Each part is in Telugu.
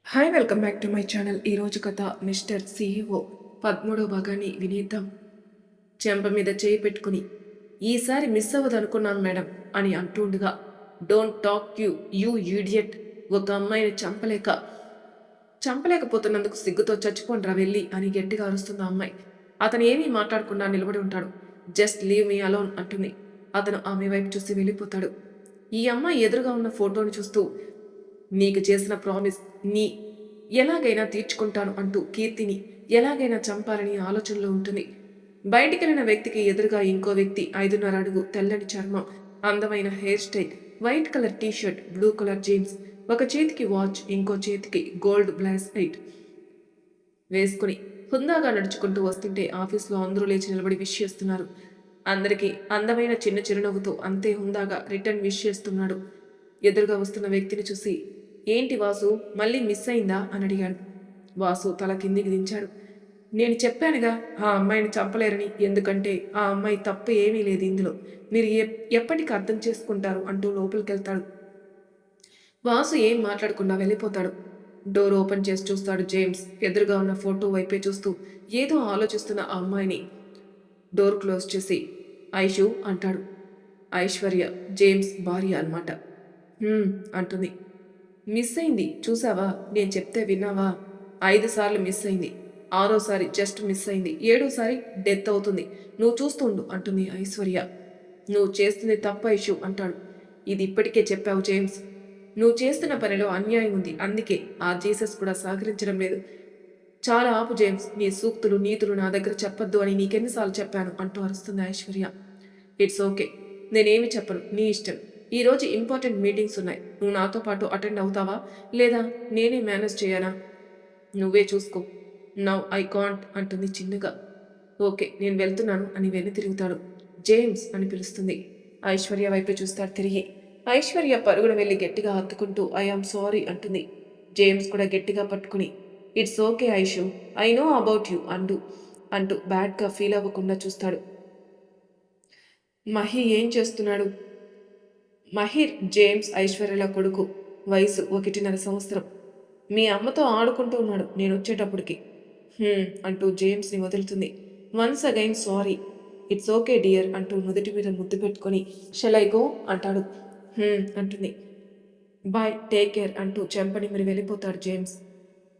Hi welcome back to my channel. ఈరోజు కథ మిస్టర్ సిఇఓ 13వ భాగాన్ని వినేద్దాం. చెంప మీద చేయి పెట్టుకుని ఈసారి మిస్ అవ్వదు అనుకున్నాను మేడం అని అంటుండగా, డోంట్ టాక్ యూ ఈడియట్. ఒక అమ్మాయిని చంపలేకపోతున్నందుకు సిగ్గుతో చచ్చిపోండ్రా వెళ్ళి అని గట్టిగా అరుస్తుంది ఆ అమ్మాయి. అతను ఏమీ మాట్లాడకుండా నిలబడి ఉంటాడు. జస్ట్ లీవ్ మీ అలోన్ అంటుంది. అతను ఆమె వైపు చూసి వెళ్ళిపోతాడు. ఈ అమ్మాయి ఎదురుగా ఉన్న ఫోటోని చూస్తూ, నీకు చేసిన ప్రామిస్ నీ ఎలాగైనా తీర్చుకుంటాను అంటూ కీర్తిని ఎలాగైనా చంపాలని ఆలోచనలో ఉంటుంది. బయటికెళ్లిన వ్యక్తికి ఎదురుగా ఇంకో వ్యక్తి 5.5 అడుగు తెల్లని చర్మం, అందమైన hair style, white colour T shirt, blue colour jeans, ఒక చేతికి వాచ్, ఇంకో చేతికి గోల్డ్ బ్రాస్లెట్ వేసుకుని హుందాగా నడుచుకుంటూ వస్తుంటే ఆఫీస్లో అందరూ లేచి నిలబడి విష్ చేస్తున్నారు. అందరికీ అందమైన చిన్న చిరునవ్వుతో అంతే హుందాగా రిటర్న్ విష్ చేస్తున్నాడు. ఎదురుగా వస్తున్న వ్యక్తిని చూసి, ఏంటి వాసు మళ్ళీ మిస్ అయిందా అని అడిగాడు. వాసు తల కిందికి దించాడు. నేను చెప్పానుగా ఆ అమ్మాయిని చంపలేరని, ఎందుకంటే ఆ అమ్మాయి తప్పు ఏమీ లేదు ఇందులో, మీరు ఎప్పటికి అర్థం చేసుకుంటారు అంటూ లోపలికెళ్తాడు. వాసు ఏం మాట్లాడకుండా వెళ్ళిపోతాడు. డోర్ ఓపెన్ చేసి చూస్తాడు జేమ్స్. ఎదురుగా ఉన్న ఫోటో వైపే చూస్తూ ఏదో ఆలోచిస్తున్న ఆ అమ్మాయిని డోర్ క్లోజ్ చేసి ఐషు అంటాడు. ఐశ్వర్య జేమ్స్ భార్య అన్నమాట. అంటుంది. మిస్ అయింది చూసావా, నేను చెప్తే విన్నావా? 5 సార్లు మిస్ అయింది, 6వసారి జస్ట్ మిస్ అయింది, 7వసారి డెత్ అవుతుంది, నువ్వు చూస్తుండు అంటుంది ఐశ్వర్య. నువ్వు చేస్తుంది తప్పు ఐషు అంటాడు. ఇది ఇప్పటికే చెప్పావు జేమ్స్, నువ్వు చేస్తున్న పనిలో అన్యాయం ఉంది, అందుకే ఆ జీసస్ కూడా సహకరించడం లేదు. చాలా ఆపు జేమ్స్, నీ సూక్తులు నీతులు నా దగ్గర చెప్పొద్దు అని నీకెన్నిసార్లు చెప్పాను అంటూ అరుస్తుంది ఐశ్వర్య. ఇట్స్ ఓకే, నేనేమి చెప్పను, నీ ఇష్టం. ఈరోజు ఇంపార్టెంట్ మీటింగ్స్ ఉన్నాయి, నువ్వు నాతో పాటు అటెండ్ అవుతావా లేదా నేనే మేనేజ్ చేయనా? నువ్వే చూసుకో. నవ్ ఐ కాంట్ అంటుంది చిన్నగా. ఓకే నేను వెళ్తున్నాను అని వెన్ను తిరుగుతాడు. జేమ్స్ అని పిలుస్తుంది. ఐశ్వర్య వైపు చూస్తాడు తిరిగి. ఐశ్వర్య పరుగున వెళ్ళి గట్టిగా హత్తుకుంటూ ఐఆమ్ సారీ అంటుంది. జేమ్స్ కూడా గట్టిగా పట్టుకుని it's okay Aishu, I know about you అంటూ బ్యాడ్గా ఫీల్ అవ్వకుండా చూస్తాడు. మహి ఏం చేస్తున్నాడు? మహిర్ జేమ్స్ ఐశ్వర్యల కొడుకు, వయసు 1.5 సంవత్సరం. మీ అమ్మతో ఆడుకుంటూ ఉన్నాడు నేను వచ్చేటప్పటికి అంటూ జేమ్స్ని వదులుతుంది. Once again sorry. It's okay dear అంటూ నుదుటి మీద ముద్దు పెట్టుకొని షెల్ ఐ గో అంటాడు. అంటుంది. బాయ్ టేక్ కేర్ అంటూ చెంపని మరి వెళ్ళిపోతాడు జేమ్స్.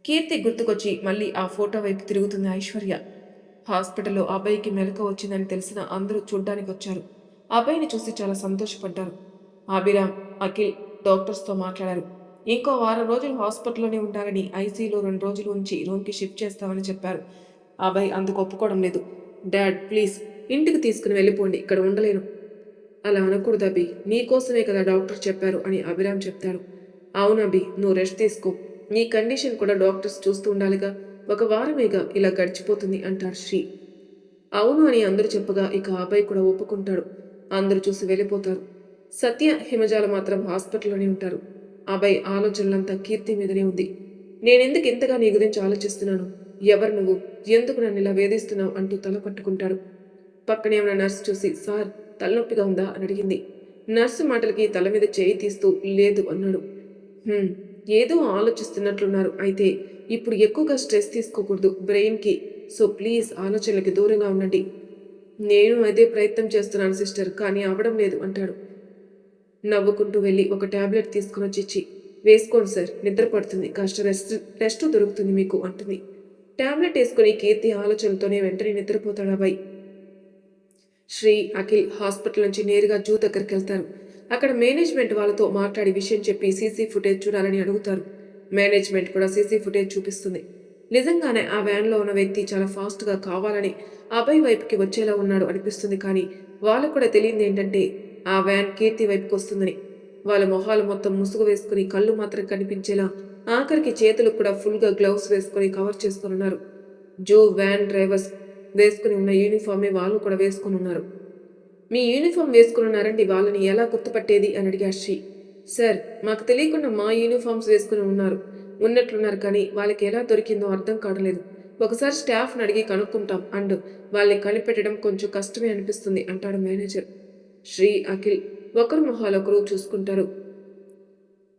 కీర్తి గుర్తుకొచ్చి మళ్ళీ ఆ ఫోటో వైపు తిరుగుతుంది ఐశ్వర్య. హాస్పిటల్లో అబ్బాయికి మెలకువ వచ్చిందని తెలిసిన అందరూ చూడ్డానికి వచ్చారు. అబ్బాయిని చూసి చాలా సంతోషపడ్డారు. అభిరామ్, అఖిల్ డాక్టర్స్తో మాట్లాడారు. ఇంకో 1 వారం రోజులు హాస్పిటల్లోనే ఉండాలని, ఐసీయూలో 2 రోజులు ఉంచి రూమ్కి షిఫ్ట్ చేస్తామని చెప్పారు. అబ్బాయి అందుకు ఒప్పుకోవడం లేదు. డాడ్ ప్లీజ్ ఇంటికి తీసుకుని వెళ్ళిపోండి, ఇక్కడ ఉండలేను. అలా అనకూడదు అభి, నీకోసమే కదా డాక్టర్ చెప్పారు అని అభిరామ్ చెప్తాడు. అవును అభి, నువ్వు రెస్ట్ తీసుకో, నీ కండిషన్ కూడా డాక్టర్స్ చూస్తూ ఉండాలిగా, 1 వారమేగా ఇలా గడిచిపోతుంది అంటారు శ్రీ. అవును అని అందరూ చెప్పగా ఇక అబ్బాయి కూడా ఒప్పుకుంటాడు. అందరూ చూసి వెళ్ళిపోతారు. సత్య, హిమజాల మాత్రం హాస్పిటల్లోనే ఉంటారు. అబ్బాయి ఆలోచనలంతా కీర్తి మీదనే ఉంది. నేనెందుకు ఇంతగా నీ గురించి ఆలోచిస్తున్నాను, ఎవరు నువ్వు, ఎందుకు నన్ను ఇలా వేధిస్తున్నావు అంటూ తల పట్టుకుంటాడు. పక్కనే ఉన్న నర్సు చూసి సార్ తలనొప్పిగా ఉందా అని అడిగింది. నర్సు మాటలకి తల మీద చేయి తీస్తూ లేదు అన్నాడు. ఏదో ఆలోచిస్తున్నట్లున్నారు, అయితే ఇప్పుడు ఎక్కువగా స్ట్రెస్ తీసుకోకూడదు బ్రెయిన్కి, సో ప్లీజ్ ఆలోచనలకి దూరంగా ఉండండి. నేను అదే ప్రయత్నం చేస్తున్నాను సిస్టర్, కానీ అవ్వడం లేదు అంటాడు. నవ్వుకుంటూ వెళ్ళి ఒక టాబ్లెట్ తీసుకుని వచ్చి వేసుకోండి సార్, నిద్ర పడుతుంది, కాస్త రెస్ట్ దొరుకుతుంది మీకు అంటుంది. టాబ్లెట్ వేసుకుని కీర్తి ఆలోచనలతోనే వెంటనే నిద్రపోతాడు అబ్బాయి. శ్రీ, అఖిల్ హాస్పిటల్ నుంచి నేరుగా జూ దగ్గరికి వెళ్తారు. అక్కడ మేనేజ్మెంట్ వాళ్ళతో మాట్లాడి విషయం చెప్పి సీసీ ఫుటేజ్ చూడాలని అడుగుతారు. మేనేజ్మెంట్ కూడా సీసీ ఫుటేజ్ చూపిస్తుంది. నిజంగానే ఆ వ్యాన్లో ఉన్న వ్యక్తి చాలా ఫాస్ట్గా కావాలని అబ్బాయి వైపుకి వచ్చేలా ఉన్నాడు అనిపిస్తుంది. కానీ వాళ్ళకు కూడా తెలియంది ఏంటంటే ఆ వ్యాన్ కీర్తి వైపుకి వస్తుందని. వాళ్ళ మొహాలు మొత్తం ముసుగు వేసుకుని కళ్ళు మాత్రం కనిపించేలా, ఆఖరికి చేతులకు కూడా ఫుల్గా గ్లౌస్ వేసుకుని కవర్ చేసుకుని ఉన్నారు. జూ వ్యాన్ డ్రైవర్స్ వేసుకుని ఉన్న యూనిఫామే వాళ్ళు కూడా వేసుకుని ఉన్నారు. మీ యూనిఫామ్ వేసుకుని ఉన్నారండి, వాళ్ళని ఎలా గుర్తుపట్టేది అని అడిగారు శ్రీ. సార్ మాకు తెలియకుండా మా యూనిఫామ్స్ వేసుకుని ఉన్నట్లున్నారు, కానీ వాళ్ళకి ఎలా దొరికిందో అర్థం కావట్లేదు. ఒకసారి స్టాఫ్ని అడిగి కనుక్కుంటాం, అండ్ వాళ్ళని కనిపెట్టడం కొంచెం కష్టమే అనిపిస్తుంది అంటాడు మేనేజర్. శ్రీ, అఖిల్ ఒకరు మొహాలొకరు చూసుకుంటారు.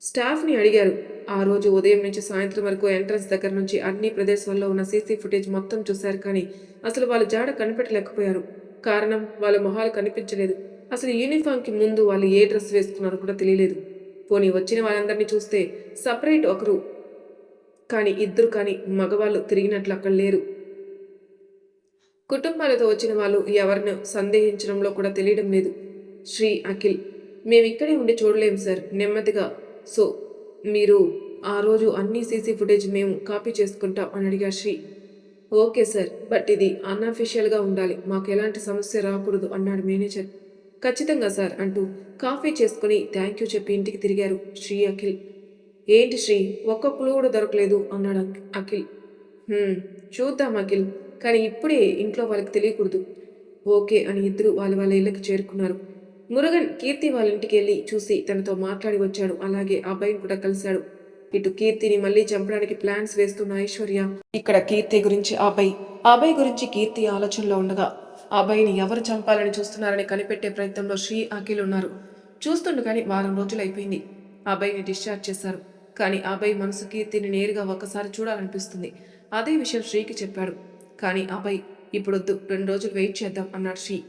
స్టాఫ్ని అడిగారు. ఆ రోజు ఉదయం నుంచి సాయంత్రం వరకు ఎంట్రన్స్ దగ్గర నుంచి అన్ని ప్రదేశాల్లో ఉన్న సీసీ ఫుటేజ్ మొత్తం చూశారు కానీ అసలు వాళ్ళ జాడ కనిపెట్టలేకపోయారు. కారణం వాళ్ళ మొహాలు కనిపించలేదు. అసలు యూనిఫామ్కి ముందు వాళ్ళు ఏ డ్రెస్ వేసుకున్నారో కూడా తెలియలేదు. పోనీ వచ్చిన వాళ్ళందరినీ చూస్తే సపరేట్ ఒకరు కానీ ఇద్దరు కానీ మగవాళ్ళు తిరిగినట్లు అక్కడ లేరు. కుటుంబాలతో వచ్చిన వాళ్ళు ఎవరిని సందేహించడంలో కూడా తెలియడం లేదు. శ్రీ అఖిల్, మేమిక్కడే ఉండి చూడలేము సార్ నెమ్మదిగా. సో మీరు ఆ రోజు అన్ని సీసీ ఫుటేజ్ మేము కాపీ చేసుకుంటాం అని అడిగారు శ్రీ. ఓకే సార్, బట్ ఇది అన్అఫీషియల్గా ఉండాలి, మాకు ఎలాంటి సమస్య రాకూడదు అన్నాడు మేనేజర్. ఖచ్చితంగా సార్ అంటూ కాఫీ చేసుకుని థ్యాంక్ యూ చెప్పి ఇంటికి తిరిగారు శ్రీ అఖిల్. ఏంటి శ్రీ, ఒక్క క్లూ కూడా దొరకలేదు అన్నాడు అఖిల్. చూద్దాం అఖిల్, కానీ ఇప్పుడే ఇంట్లో వాళ్ళకి తెలియకూడదు. ఓకే అని ఇద్దరు వాళ్ళ వాళ్ళ ఇళ్ళకి చేరుకున్నారు. మురుగన్ కీర్తి వాళ్ళ ఇంటికి వెళ్ళి చూసి తనతో మాట్లాడి వచ్చాడు. అలాగే అబ్బాయిని కూడా కలిశాడు. ఇటు కీర్తిని మళ్ళీ చంపడానికి ప్లాన్స్ వేస్తున్న ఐశ్వర్య ఇక్కడ కీర్తి గురించి అబ్బాయి గురించి కీర్తి ఆలోచనలో ఉండగా అబ్బాయిని ఎవరు చంపాలని చూస్తున్నారని కనిపెట్టే ప్రయత్నంలో శ్రీ అఖిల్ ఉన్నారు. చూస్తుండగానే వారం రోజులు అయిపోయింది. అబ్బాయిని డిశ్చార్జ్ చేశారు. కానీ అబ్బాయి మనసు కీర్తిని నేరుగా ఒక్కసారి చూడాలనిపిస్తుంది. అదే విషయం శ్రీకి చెప్పాడు. కానీ అబ్బాయి ఇప్పుడొద్దు, 2 రోజులు వెయిట్ చేద్దాం అన్నాడు శ్రీ.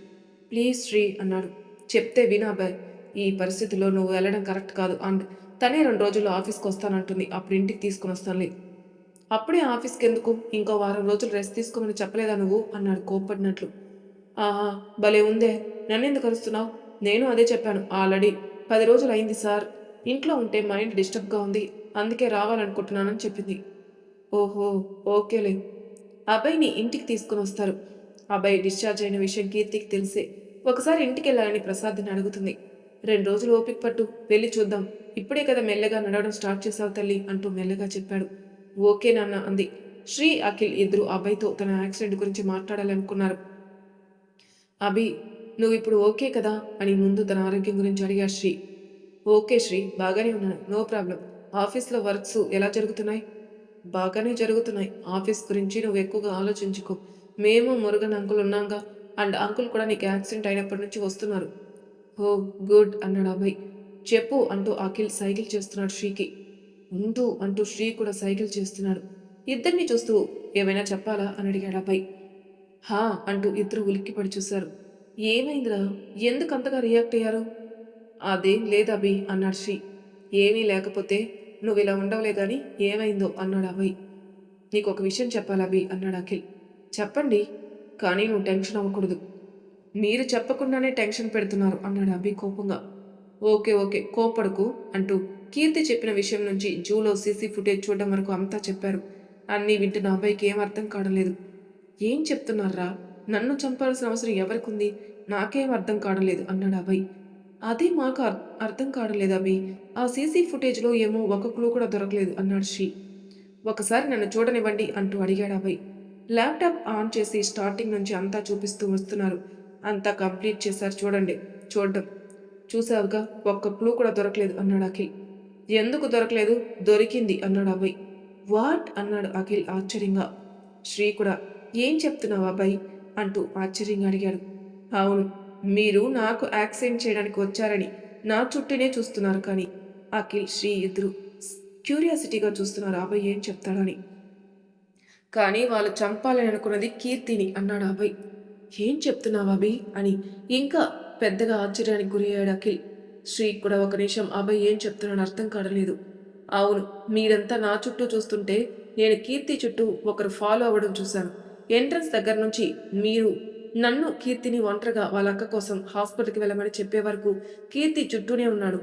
ప్లీజ్ శ్రీ అన్నాడు. చెప్తే విను అబ్బాయి, ఈ పరిస్థితిలో నువ్వు వెళ్ళడం కరెక్ట్ కాదు. అండ్ తనే 2 రోజుల్లో ఆఫీస్కి వస్తానంటుంది. అప్పుడు ఇంటికి తీసుకుని వస్తానులే. అప్పుడే ఆఫీస్కి ఎందుకు, ఇంకో వారం రోజులు రెస్ట్ తీసుకోమని చెప్పలేదా నువ్వు అన్నాడు కోప్పడినట్లు. ఆహా, భలే ఉందే, నన్నెందుకు కలుస్తున్నావు? నేను అదే చెప్పాను ఆల్రెడీ. 10 రోజులు అయింది సార్, ఇంట్లో ఉంటే మైండ్ డిస్టర్బ్గా ఉంది, అందుకే రావాలనుకుంటున్నానని చెప్పింది. ఓహో, ఓకేలే. అబ్బాయిని ఇంటికి తీసుకుని వస్తారు. అబ్బాయి డిశ్చార్జ్ అయిన విషయం కీర్తికి తెలిసే ఒకసారి ఇంటికి వెళ్ళాలని ప్రసాద్ని అడుగుతుంది. 2 రోజులు ఓపిక పట్టు, వెళ్ళి చూద్దాం. ఇప్పుడే కదా మెల్లగా నడవడం స్టార్ట్ చేసావు తల్లి అంటూ మెల్లగా చెప్పాడు. ఓకే నాన్న అంది. శ్రీ అఖిల్ ఇద్దరు అబ్బాయితో తన యాక్సిడెంట్ గురించి మాట్లాడాలనుకున్నారు. అభి, నువ్వు ఇప్పుడు ఓకే కదా అని ముందు తన ఆరోగ్యం గురించి అడిగాడు శ్రీ. ఓకే శ్రీ, బాగానే ఉన్నాను, నో ప్రాబ్లం. ఆఫీస్లో వర్క్స్ ఎలా జరుగుతున్నాయి? బాగానే జరుగుతున్నాయి. ఆఫీస్ గురించి నువ్వు ఎక్కువగా ఆలోచించుకో. మేము మురుగన్ అంకుల్ ఉన్నాగా, అండ్ అంకుల్ కూడా నీకు యాక్సిడెంట్ అయినప్పటి నుంచి వస్తున్నారు. ఓ గుడ్ అన్నాడు అభయ్. చెప్పు అంటూ అఖిల్ సైకిల్ చేస్తున్నాడు శ్రీకి. ఉండు అంటూ శ్రీ కూడా సైకిల్ చేస్తున్నాడు. ఇద్దరిని చూస్తూ ఏమైనా చెప్పాలా అని అడిగాడు అభయ్. హా అంటూ ఇద్దరు ఉలిక్కిపడి చూశారు. ఏమైందిరా, ఎందుకు అంతగా రియాక్ట్ అయ్యారు? అదేం లేదభి అన్నాడు శ్రీ. ఏమీ లేకపోతే నువ్వు ఇలా ఉండవులే గాని ఏమైందో అన్నాడు అభయ్. నీకు ఒక విషయం చెప్పాలి అభి అన్నాడు అఖిల్. చెప్పండి, కానీ నువ్వు టెన్షన్ అవ్వకూడదు. మీరు చెప్పకుండానే టెన్షన్ పెడుతున్నారు అన్నాడు అభి కోపంగా. ఓకే ఓకే, కోపడకు అంటూ కీర్తి చెప్పిన విషయం నుంచి జూలో సీసీ ఫుటేజ్ చూడడం వరకు అంతా చెప్పారు. అన్నీ వింటున్న అబ్బాయికి ఏం అర్థం కావడం. ఏం చెప్తున్నారా? నన్ను చంపాల్సిన అవసరం ఎవరికుంది? నాకేం అర్థం కావడం అన్నాడు అభయ్. అదే మాకు అర్థం కావడం అభి. ఆ సీసీ ఫుటేజ్లో ఏమో ఒక క్లూ కూడా దొరకలేదు అన్నాడు శ్రీ. ఒకసారి నన్ను చూడనివ్వండి అంటూ అడిగాడు అభయ్. ల్యాప్టాప్ ఆన్ చేసి స్టార్టింగ్ నుంచి అంతా చూపిస్తూ వస్తున్నారు. అంతా కంప్లీట్ చేశారు చూడండి. చూడడం చూసావుగా, ఒక్క క్లూ కూడా దొరకలేదు అన్నాడు అఖిల్. ఎందుకు దొరకలేదు? దొరికింది అన్నాడు అభయ్. వాట్ అన్నాడు అఖిల్ ఆశ్చర్యంగా. శ్రీ కూడా ఏం చెప్తున్నావు అబ్బాయి అంటూ ఆశ్చర్యంగా అడిగాడు. అవును, మీరు నాకు యాక్సిడెంట్ చేయడానికి వచ్చారని నా చుట్టూనే చూస్తున్నారు. కానీ అఖిల్ శ్రీ ఇద్దరు క్యూరియాసిటీగా చూస్తున్నారు అభయ్ ఏం చెప్తాడని. కానీ వాళ్ళు చంపాలని అనుకున్నది కీర్తిని అన్నాడు అభయ్. ఏం చెప్తున్నావు అభి అని ఇంకా పెద్దగా ఆశ్చర్యానికి గురయ్యాడు అఖిల్. శ్రీ కూడా ఒక నిమిషం అభయ్ ఏం చెప్తున్నాడు అర్థం కావలేదు. అవును, మీరంతా నా చుట్టూ చూస్తుంటే నేను కీర్తి చుట్టూ ఒకరు ఫాలో అవ్వడం చూశాను. ఎంట్రన్స్ దగ్గర నుంచి మీరు నన్ను కీర్తిని ఒంటరిగా వాళ్ళ అక్క కోసం హాస్పిటల్కి వెళ్ళమని చెప్పే వరకు కీర్తి చుట్టూనే ఉన్నాడు.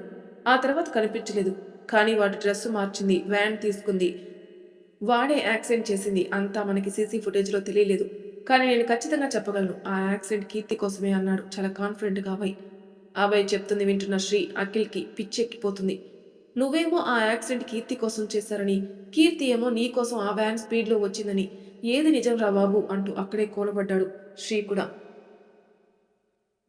ఆ తర్వాత కనిపించలేదు. కానీ వాటి డ్రెస్సు మార్చింది, వ్యాన్ తీసుకుంది, వాడే యాక్సిడెంట్ చేసింది అంతా మనకి సీసీ ఫుటేజ్లో తెలియలేదు. కానీ నేను ఖచ్చితంగా చెప్పగలను, ఆ యాక్సిడెంట్ కీర్తి కోసమే అన్నాడు చాలా కాన్ఫిడెంట్గా అభయ్. అభయ్ చెప్తుంది వింటున్న శ్రీ అఖిల్కి పిచ్చెక్కిపోతుంది. నువ్వేమో ఆ యాక్సిడెంట్ కీర్తి కోసం చేశారని, కీర్తి ఏమో నీ కోసం ఆ వ్యాన్ స్పీడ్లో వచ్చిందని, ఏది నిజం రా బాబు అంటూ అక్కడే కూలబడ్డాడు శ్రీ కూడా.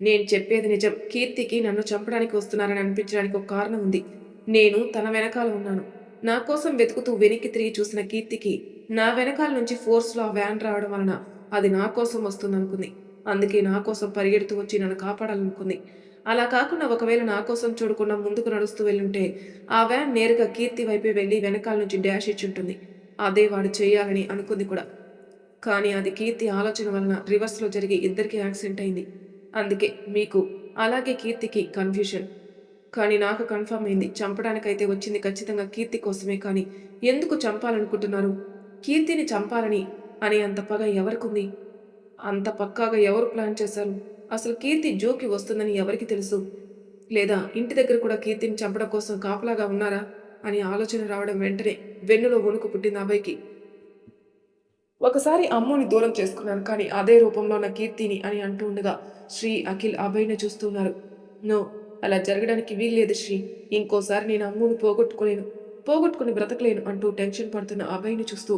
నేను చెప్పేది నిజం. కీర్తికి నన్ను చంపడానికి వస్తున్నారని అనిపించడానికి ఒక కారణం ఉంది. నేను తన వెనకాల ఉన్నాను. నా కోసం వెతుకుతూ వెనక్కి తిరిగి చూసిన కీర్తికి నా వెనకాల నుంచి ఫోర్స్లో ఆ వ్యాన్ రావడం వలన అది నా కోసం వస్తుందనుకుంది. అందుకే నా కోసం పరిగెడుతూ వచ్చి నన్ను కాపాడాలనుకుంది. అలా కాకుండా ఒకవేళ నా కోసం చూడకుండా ముందుకు నడుస్తూ వెళ్ళుంటే ఆ వ్యాన్ నేరుగా కీర్తి వైపే వెళ్ళి వెనకాల నుంచి డాష్ ఇచ్చుంటుంది. అదే వాడు చేయాలని అనుకుంది కూడా. కానీ అది కీర్తి ఆలోచన వలన రివర్స్లో జరిగి ఇద్దరికి యాక్సిడెంట్ అయింది. అందుకే మీకు అలాగే కీర్తికి కన్ఫ్యూషన్. కానీ నాకు కన్ఫర్మ్ అయింది. చంపడానికైతే వచ్చింది ఖచ్చితంగా కీర్తి కోసమే. కానీ ఎందుకు చంపాలనుకుంటున్నారు? కీర్తిని చంపాలని అని అంత పగ ఎవరికుంది? అంత పక్కాగా ఎవరు ప్లాన్ చేశారు? అసలు కీర్తి జోకి వస్తుందని ఎవరికి తెలుసు? లేదా ఇంటి దగ్గర కూడా కీర్తిని చంపడం కోసం కాపలాగా ఉన్నారా అని ఆలోచన రావడం వెంటనే వెన్నులో వణుకు పుట్టింది అభయ్కి. ఒకసారి అమ్ముని దూరం చేసుకున్నాను, కానీ అదే రూపంలో నా కీర్తిని అని అంటూ ఉండగా శ్రీ, అఖిల్ అభయ్ని చూస్తున్నారు. నో, అలా జరగడానికి వీల్లేదు శ్రీ. ఇంకోసారి నేను అమ్ముని పోగొట్టుకుని బ్రతకలేను అంటూ టెన్షన్ పడుతున్న అభయ్ని చూస్తూ,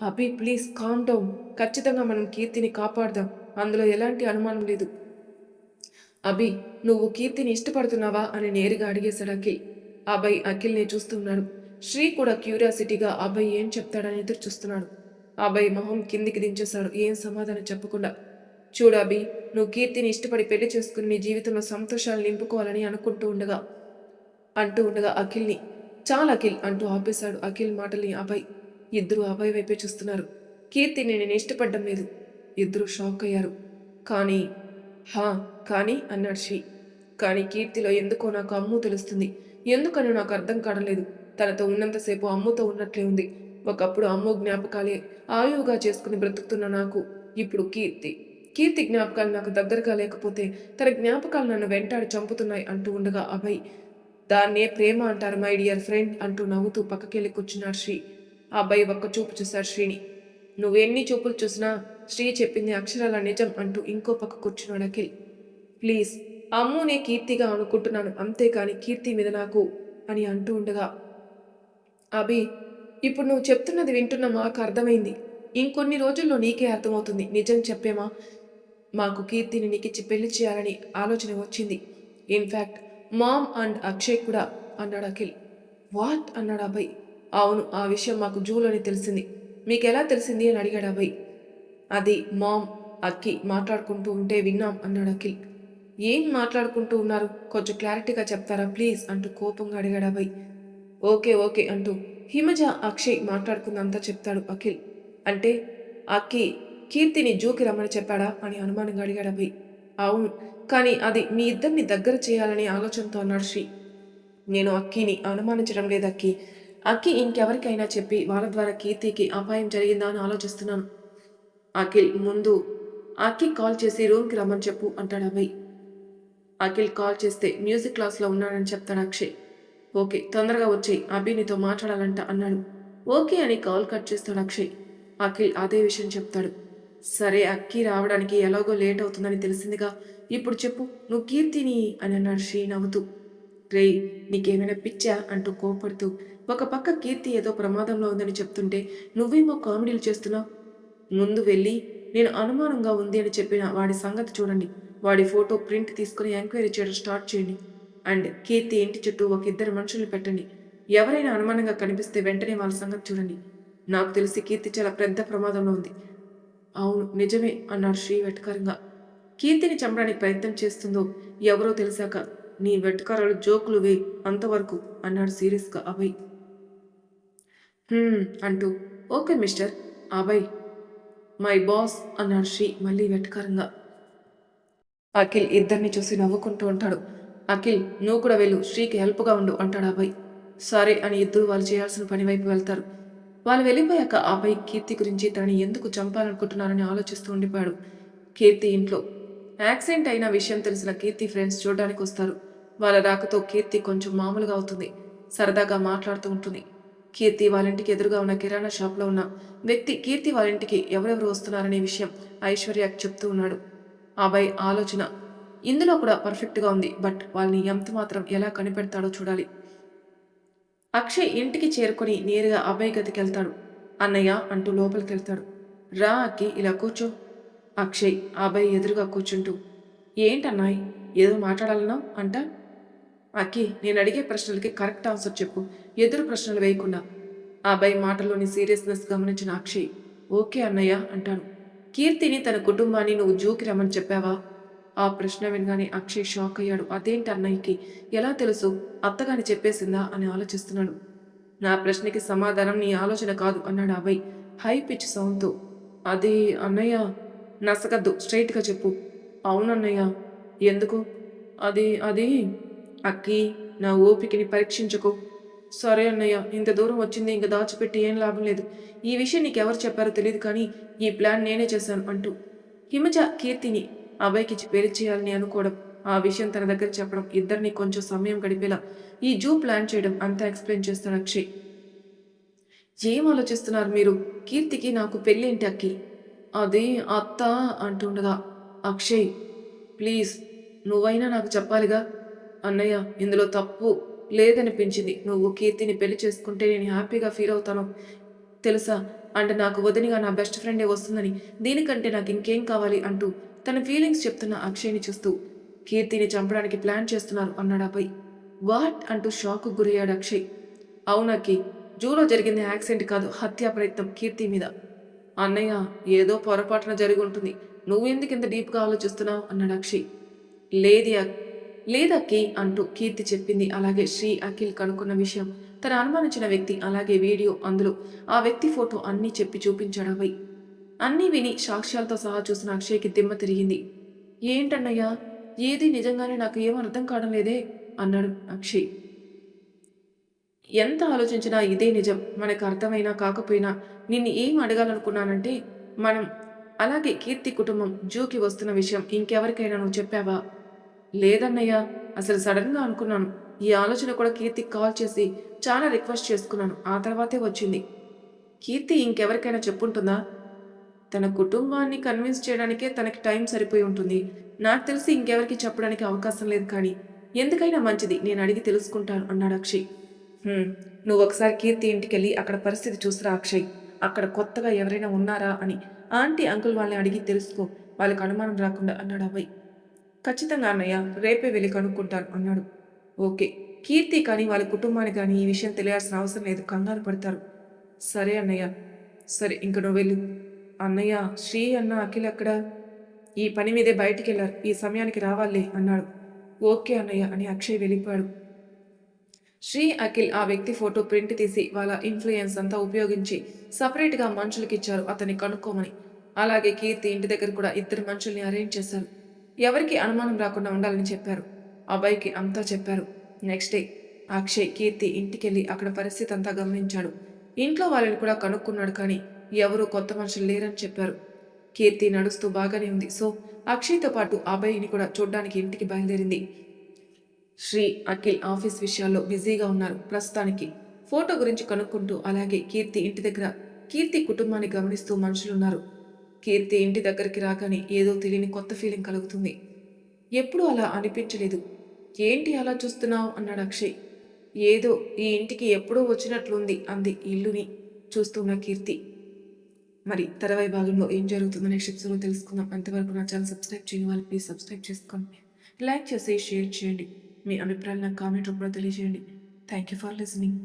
అభి ప్లీజ్ కామ్ డౌన్. ఖచ్చితంగా మనం కీర్తిని కాపాడదాం, అందులో ఎలాంటి అనుమానం లేదు. అభి, నువ్వు కీర్తిని ఇష్టపడుతున్నావా అని నేరుగా అడిగేశాడు అఖిల్. అభయ్ అఖిల్ని చూస్తున్నాడు. శ్రీ కూడా క్యూరియాసిటీగా అభయ్ ఏం చెప్తాడని ఎదురు చూస్తున్నాడు. అభయ్ మొహం కిందికి దించేశాడు, ఏం సమాధానం చెప్పకుండా. చూడు అభి, నువ్వు కీర్తిని ఇష్టపడి పెళ్లి చేసుకుని నీ జీవితంలో సంతోషాలు నింపుకోవాలని అంటూ ఉండగా అఖిల్ని, చాలా అఖిల్ అంటూ ఆపేశాడు అఖిల్ మాటల్ని అభయ్. ఇద్దరు అభయ్ వైపే చూస్తున్నారు. కీర్తిని నేను ఇష్టపడ్డం లేదు. ఇద్దరు షాక్ అయ్యారు. కానీ కానీ అన్నాడు శ్రీ. కానీ కీర్తిలో ఎందుకో నాకు అమ్ము తెలుస్తుంది. ఎందుకని నాకు అర్థం కావడం. తనతో ఉన్నంతసేపు అమ్ముతో ఉన్నట్లే ఉంది. ఒకప్పుడు అమ్ము జ్ఞాపకాలే ఆయువుగా చేసుకుని బ్రతుకుతున్న నాకు ఇప్పుడు కీర్తి జ్ఞాపకాలు నాకు దగ్గరగా లేకపోతే తన జ్ఞాపకాలు నన్ను వెంటాడి చంపుతున్నాయి అంటూ ఉండగా అభయ్, దాన్నే ప్రేమ అంటారు మై డియర్ ఫ్రెండ్ అంటూ నవ్వుతూ పక్కకెళ్ళి కూర్చున్నాడు శ్రీ. అబ్బాయి ఒక్క చూపు చూశాడు శ్రీని. నువ్వెన్ని చూపులు చూసినా శ్రీ చెప్పింది అక్షరాల నిజం అంటూ ఇంకో పక్క కూర్చున్నాడు అఖిల్. ప్లీజ్, అమ్మునే కీర్తిగా అనుకుంటున్నాను, అంతేకాని కీర్తి మీద నాకు అని అంటూ ఉండగా, అభి, ఇప్పుడు నువ్వు చెప్తున్నది వింటున్న మాకు అర్థమైంది. ఇంకొన్ని రోజుల్లో నీకే అర్థమవుతుంది. నిజం చెప్పేమా, మాకు కీర్తిని నీకిచ్చి పెళ్లి చేయాలని ఆలోచన వచ్చింది. ఇన్ఫ్యాక్ట్ మామ్ అండ్ అక్షయ్ కూడా అన్నాడు అఖిల్. వాట్ అన్నాడు అభయ్. అవును, ఆ విషయం మాకు జూలోని తెలిసింది. మీకెలా తెలిసింది అని అడిగాడు అభయ్. అది మామ్ అక్కి మాట్లాడుకుంటూ ఉంటే విన్నాం అన్నాడు అఖిల్. ఏం మాట్లాడుకుంటూ ఉన్నారు, కొంచెం క్లారిటీగా చెప్తారా ప్లీజ్ అంటూ కోపంగా అడిగాడు అభయ్. ఓకే అంటూ హిమజ అక్షయ్ మాట్లాడుకుందంతా చెప్తాడు అఖిల్. అంటే అక్కి కీర్తిని జూకి రమ్మని చెప్పాడా అని అనుమానంగా అడిగాడు అభయ్. అవును, కానీ అది మీ ఇద్దరిని దగ్గర చేయాలనే ఆలోచనతో అన్నాడు శ్రీ. నేను అక్కిని అనుమానించడం లేదు అక్కి ఇంకెవరికైనా చెప్పి వాళ్ళ ద్వారా కీర్తికి అపాయం జరిగిందా అని ఆలోచిస్తున్నాను. అఖిల్, ముందు అక్కి కాల్ చేసి రూమ్కి రమ్మని చెప్పు అంటాడు అభయ్. అఖిల్ కాల్ చేస్తే మ్యూజిక్ క్లాస్లో ఉన్నాడని చెప్తాడు అక్షయ్. ఓకే, తొందరగా వచ్చేయి, అభి నీతో మాట్లాడాలంట అన్నాడు. ఓకే అని కాల్ కట్ చేస్తాడు అక్షయ్. అఖిల్ అదే విషయం చెప్తాడు. సరే, అక్కి రావడానికి ఎలాగో లేట్ అవుతుందని తెలిసిందిగా, ఇప్పుడు చెప్పు, నువ్వు కీర్తిని అని అన్నాడు శ్రీ నవ్వుతూ. రేయ్, నీకేమైనా పిచ్చా అంటూ కోపడుతూ ఒక పక్క కీర్తి ఏదో ప్రమాదంలో ఉందని చెప్తుంటే నువ్వేమో కామెడీలు చేస్తున్నావు. ముందు వెళ్ళి నేను అనుమానంగా ఉంది అని చెప్పిన వాడి సంగతి చూడండి. వాడి ఫోటో ప్రింట్ తీసుకుని ఎంక్వైరీ చేయడం స్టార్ట్ చేయండి. అండ్ కీర్తి ఇంటి చుట్టూ ఒక ఇద్దరు మనుషుల్ని పెట్టండి. ఎవరైనా అనుమానంగా కనిపిస్తే వెంటనే వాళ్ళ సంగతి చూడండి. నాకు తెలిసి కీర్తి చాలా పెద్ద ప్రమాదంలో ఉంది. అవును, నిజమే అన్నాడు శ్రీ వెటకారంగా. కీర్తిని చంపడానికి ప్రయత్నం చేస్తుందో ఎవరో తెలిసాక నీ వెటకారాలు జోకులు వేయి అంతవరకు అన్నాడు సీరియస్గా అభయ్. అంటూ okay mister Abhay, my boss అన్నాడు శ్రీ మళ్ళీ వెటకారంగా. అఖిల్ ఇద్దరిని చూసి నవ్వుకుంటూ ఉంటాడు. అఖిల్, నువ్వు కూడా వెళ్ళు, శ్రీకి హెల్ప్గా ఉండు అంటాడు అభయ్. సరే అని ఇద్దరు వాళ్ళు చేయాల్సిన పని వైపు వెళ్తారు. వాళ్ళు వెళ్ళిపోయాక అభయ్ కీర్తి గురించి తనని ఎందుకు చంపాలనుకుంటున్నారని ఆలోచిస్తూ ఉండిపోయాడు. కీర్తి ఇంట్లో యాక్సిడెంట్ అయిన విషయం తెలిసిన కీర్తి ఫ్రెండ్స్ చూడడానికి వస్తారు. వాళ్ళ రాకతో కీర్తి కొంచెం మామూలుగా అవుతుంది. సరదాగా మాట్లాడుతూ ఉంటుంది. కీర్తి వాళ్ళ ఇంటికి ఎదురుగా ఉన్న కిరాణా షాప్లో ఉన్న వ్యక్తి కీర్తి వాళ్ళ ఇంటికి ఎవరెవరు వస్తున్నారనే విషయం ఐశ్వర్యకు చెప్తూ ఉన్నాడు. అభయ్ ఆలోచన ఇందులో కూడా పర్ఫెక్ట్గా ఉంది. బట్ వాళ్ళని ఎంత మాత్రం ఎలా కనిపెడతాడో చూడాలి. అక్షయ్ ఇంటికి చేరుకొని నేరుగా అభయ్ గదికి వెళ్తాడు. అన్నయ్య అంటూ లోపలికి వెళ్తాడు. రా అక్కి, ఇలా కూర్చో. అక్షయ్ అభయ్ ఎదురుగా కూర్చుంటూ, ఏంటన్నాయ్ ఏదో మాట్లాడాలన్నా అంట. అక్కి, నేను అడిగే ప్రశ్నలకి కరెక్ట్ ఆన్సర్ చెప్పు, ఎదురు ప్రశ్నలు వేయకుండా. అభయ్ మాటలోని సీరియస్నెస్ గమనించిన అక్షయ్ ఓకే అన్నయ్య అంటాడు. కీర్తిని తన కుటుంబాన్ని నువ్వు జూకి రమ్మని చెప్పావా? ఆ ప్రశ్న వినగానే అక్షయ్ షాక్ అయ్యాడు. అదేంటి అన్నయ్యకి ఎలా తెలుసు? అత్తగాని చెప్పేసిందా అని ఆలోచిస్తున్నాడు. నా ప్రశ్నకి సమాధానం నీ ఆలోచన కాదు అన్నాడు అభయ్ హై పిచ్ సౌండ్తో. అది అన్నయ్య నసగద్దు స్ట్రైట్గా చెప్పు. అవునన్నయ్య. ఎందుకు? అది అది అక్కి నా ఓపికని పరీక్షించకు. సరే అన్నయ్య, ఇంత దూరం వచ్చింది ఇంక దాచిపెట్టి ఏం లాభం లేదు. ఈ విషయం నీకెవరు చెప్పారో తెలియదు కానీ ఈ ప్లాన్ నేనే చేశాను అంటూ హిమజ కీర్తిని అభయ్కిచ్చి పెళ్లి చేయాలని అనుకోవడం, ఆ విషయం తన దగ్గర చెప్పడం, ఇద్దరిని కొంచెం సమయం గడిపేలా ఈ జూ ప్లాన్ చేయడం అంతా ఎక్స్ప్లెయిన్ చేస్తాడు అక్షయ్. ఏం ఆలోచిస్తున్నారు మీరు? కీర్తికి నాకు పెళ్ళేంటి అక్కి? అది అత్త అంటుండగా అక్షయ్ ప్లీజ్ నువ్వైనా నాకు చెప్పాలిగా. అన్నయ్య ఇందులో తప్పు లేదనిపించింది. నువ్వు కీర్తిని పెళ్లి చేసుకుంటే నేను హ్యాపీగా ఫీల్ అవుతాను తెలుసా. అంటే నాకు వదినిగా నా బెస్ట్ ఫ్రెండే వస్తుందని, దీనికంటే నాకు ఇంకేం కావాలి అంటూ తన ఫీలింగ్స్ చెప్తున్న అక్షయ్ని చూస్తూ కీర్తిని చంపడానికి ప్లాన్ చేస్తున్నారు అన్నాడు అబ్బాయి. వాట్ అంటూ షాక్ గురయ్యాడు అక్షయ్. అవునక్కి, జూలో జరిగింది యాక్సిడెంట్ కాదు, హత్యా ప్రయత్నం కీర్తి మీద. అన్నయ్య ఏదో పొరపాటున జరిగి ఉంటుంది, నువ్వెందుకు ఇంత డీప్గా ఆలోచిస్తున్నావు అన్నాడు అక్షయ్. లేది లేదక్కి అంటూ కీర్తి చెప్పింది. అలాగే శ్రీ అఖిల్ కనుక్కున్న విషయం, తను అనుమానించిన వ్యక్తి, అలాగే వీడియో, అందులో ఆ వ్యక్తి ఫోటో అన్నీ చెప్పి చూపించాడు అభయ్. అన్నీ విని సాక్ష్యాలతో సహా చూసిన అక్షయ్కి దిమ్మ తిరిగింది. ఏంటన్నయ్యా, ఏది నిజంగానే నాకు ఏం అర్థం కావడం లేదే అన్నాడు అక్షయ్. ఎంత ఆలోచించినా ఇదే నిజం. మనకు అర్థమైనా కాకపోయినా నిన్ను ఏం అడగాలనుకున్నానంటే, మనం అలాగే కీర్తి కుటుంబం జూకి వస్తున్న విషయం ఇంకెవరికైనా నువ్వు చెప్పావా? లేదన్నయ్య, అసలు సడన్గా అనుకున్నాను. ఈ ఆలోచన కూడా కీర్తికి కాల్ చేసి చాలా రిక్వెస్ట్ చేసుకున్నాను. ఆ తర్వాతే వచ్చింది. కీర్తి ఇంకెవరికైనా చెప్పుంటుందా? తన కుటుంబాన్ని కన్విన్స్ చేయడానికే తనకి టైం సరిపోయి ఉంటుంది. నాకు తెలిసి ఇంకెవరికి చెప్పడానికి అవకాశం లేదు కానీ ఎందుకైనా మంచిది, నేను అడిగి తెలుసుకుంటాను అన్నాడు అక్షయ్. నువ్వు ఒకసారి కీర్తి ఇంటికెళ్ళి అక్కడ పరిస్థితి చూసిరా అక్షయ్. అక్కడ కొత్తగా ఎవరైనా ఉన్నారా అని ఆంటీ అంకుల్ వాళ్ళని అడిగి తెలుసుకో, వాళ్ళకి అనుమానం రాకుండా అన్నాడు అబ్బాయి. ఖచ్చితంగా అన్నయ్య, రేపే వెళ్ళి కనుక్కుంటాను అన్నాడు. ఓకే, కీర్తి కానీ వాళ్ళ కుటుంబానికి కానీ ఈ విషయం తెలియాల్సిన అవసరం లేదు, కంగారు పడతారు. సరే అన్నయ్య. సరే ఇంక నువ్వు వెళ్ళు. అన్నయ్య, శ్రీ అన్న అఖిల్ అక్కడ ఈ పని మీదే బయటికి వెళ్ళారు, ఈ సమయానికి రావాలే అన్నాడు. ఓకే అన్నయ్య అని అక్షయ్ వెళ్ళిపోయాడు. శ్రీ అఖిల్ ఆ వ్యక్తి ఫోటో ప్రింట్ తీసి వాళ్ళ ఇన్ఫ్లుయెన్స్ అంతా ఉపయోగించి సపరేట్గా మనుషులకి ఇచ్చారు అతన్ని కనుక్కోమని. అలాగే కీర్తి ఇంటి దగ్గర కూడా ఇద్దరు మనుషుల్ని అరేంజ్ చేశారు, ఎవరికి అనుమానం రాకుండా ఉండాలని చెప్పారు. అబ్బాయికి అంతా చెప్పారు. నెక్స్ట్ డే అక్షయ్ కీర్తి ఇంటికెళ్ళి అక్కడ పరిస్థితి అంతా గమనించాడు. ఇంట్లో వాళ్ళని కూడా కనుక్కున్నాడు కానీ ఎవరూ కొత్త మనుషులు లేరని చెప్పారు. కీర్తి నడుస్తూ బాగానే ఉంది. సో అక్షయ్తో పాటు అబ్బాయిని కూడా చూడ్డానికి ఇంటికి బయలుదేరింది. శ్రీ అఖిల్ ఆఫీస్ విషయాల్లో బిజీగా ఉన్నారు ప్రస్తుతానికి. ఫోటో గురించి కనుక్కుంటూ, అలాగే కీర్తి ఇంటి దగ్గర కీర్తి కుటుంబాన్ని గమనిస్తూ మనుషులున్నారు. కీర్తి ఇంటి దగ్గరికి రాగానే ఏదో తెలియని కొత్త ఫీలింగ్ కలుగుతుంది. ఎప్పుడూ అలా అనిపించలేదు. ఏంటి అలా చూస్తున్నావు అన్నాడు అక్షయ్. ఏదో ఈ ఇంటికి ఎప్పుడూ వచ్చినట్లుంది అంది ఇల్లుని చూస్తున్న కీర్తి. మరి తర్వాయి భాగంలో ఏం జరుగుతుందో నెక్స్ట్ ఎపిసోడ్లో తెలుసుకుందాం. అంతవరకు నా ఛానల్ సబ్స్క్రైబ్ చేయని వాళ్ళు ప్లీజ్ సబ్స్క్రైబ్ చేసుకోండి, లైక్ చేసి షేర్ చేయండి, మీ అభిప్రాయాలు నాకు కామెంట్ రూపంలో తెలియజేయండి. Thank you for listening.